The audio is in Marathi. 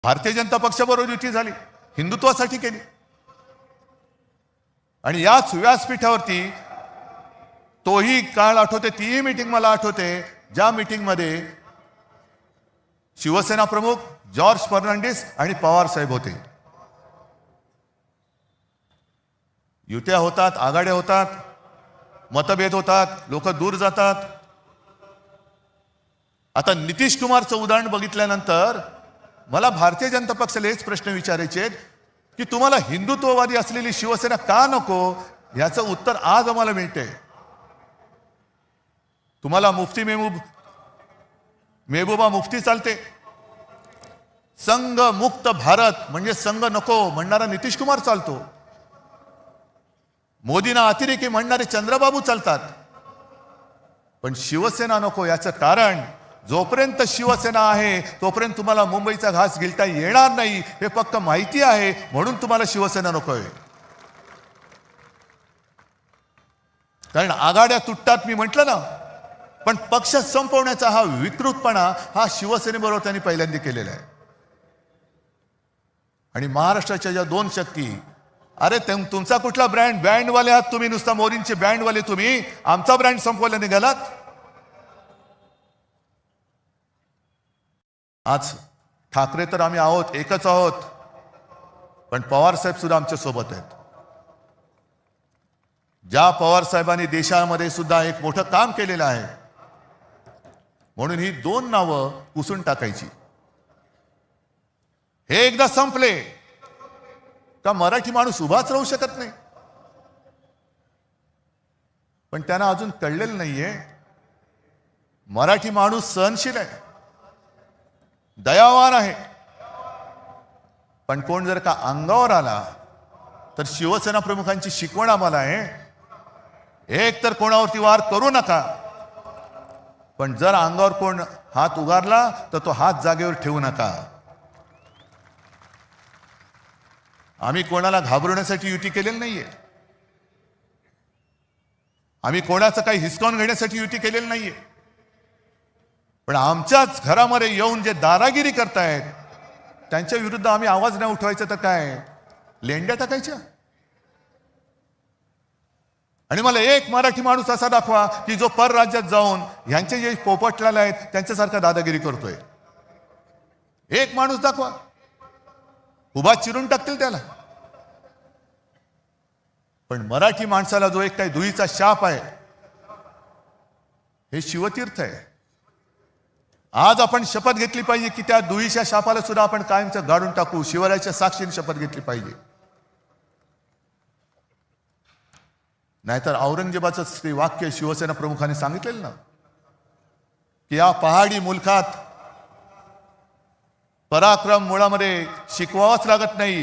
भारतीय जनता पक्षाबरोबर युती झाली, हिंदुत्वासाठी केली. आणि याच व्यासपीठावरती तोही काळ आठवते, तीही मीटिंग मला आठवते, ज्या मीटिंगमध्ये शिवसेना प्रमुख जॉर्ज फर्नांडिस आणि पवार साहेब होते. युत्या होतात, आघाड्या होतात, मतभेद होतात, लोक दूर जातात. आता नितीश कुमारचं उदाहरण बघितल्यानंतर मला भारतीय जनता पक्षाला हेच प्रश्न विचारायचे आहेत की तुम्हाला हिंदुत्ववादी असलेली शिवसेना का नको, याचं उत्तर आज आम्हाला मिळते. तुम्हाला मुफ्ती मेहबूबा मुफ्ती चालते, संघ मुक्त भारत म्हणजे संघ नको म्हणणारा नितीश कुमार चालतो, मोदींना अतिरेकी म्हणणारे चंद्रबाबू चालतात, पण शिवसेना नको. याचं कारण जोपर्यंत शिवसेना आहे तोपर्यंत तुम्हाला मुंबईचा घास गिळता येणार नाही, हे फक्त माहिती आहे, म्हणून तुम्हाला शिवसेना नकोय. कारण आघाड्या तुटतात मी म्हटलं ना, पण पक्ष संपवण्याचा हा विकृतपणा हा शिवसेनेबरोबर त्यांनी पहिल्यांदा केलेला आहे. आणि महाराष्ट्राच्या ज्या दोन शक्ती, अरे तुमचा कुठला बँडवाले आहात तुम्ही, नुसता मोदींचे बँडवाले तुम्ही, आमचा ब्रँड संपवायला निघालात. आज ठाकरे तर आम्ही आहोत, एकच आहोत, पण पवार साहेब सुद्धा आमच्या सोबत आहेत. ज्या पवार साहेबांनी देशामध्ये सुद्धा एक मोठं काम केलेलं आहे, म्हणून ही दोन नावं पुसून टाकायची. हे एकदा संपले का मराठी माणूस उभाच राहू शकत नाही. पण त्यांना अजून कळलेलं नाहीये, मराठी माणूस सहनशील आहे, दयावान आहे, पण कोण जर का अंगावर आला तर शिवसेना प्रमुखांची शिकवण आम्हाला आहे, एक तर कोणावरती वार करू नका, पण जर अंगावर कोण हात उगारला तर तो हात जागेवर ठेवू नका. आम्ही कोणाला घाबरवण्यासाठी युती केलेली नाहीये, आम्ही कोणाचं काही हिसकावून घेण्यासाठी युती केलेली नाहीये, पण आमच्याच घरामध्ये येऊन जे दादागिरी करतायत त्यांच्या विरुद्ध आम्ही आवाज नाही उठवायचा तर काय लेंड्या टाकायच्या. आणि मला एक मराठी माणूस असा दाखवा की जो परराज्यात जाऊन ह्यांचे जे पोपटलाल आहेत त्यांच्यासारखा दादागिरी करतोय. एक माणूस दाखवा, उभा चिरून टाकतील त्याला. पण मराठी माणसाला जो एक काही दुहीचा शाप आहे, हे शिवतीर्थ आहे. आज आपण शपथ घेतली पाहिजे की त्या दुहीच्या शापाला सुद्धा आपण कायमचं गाडून टाकू. शिवरायाच्या साक्षीने शपथ घेतली पाहिजे. नाहीतर औरंगजेबाचं ते वाक्य शिवसेना प्रमुखांनी सांगितलेलं ना की या पहाडी मुलखात पराक्रम मुळामध्ये शिकवावंच लागत नाही,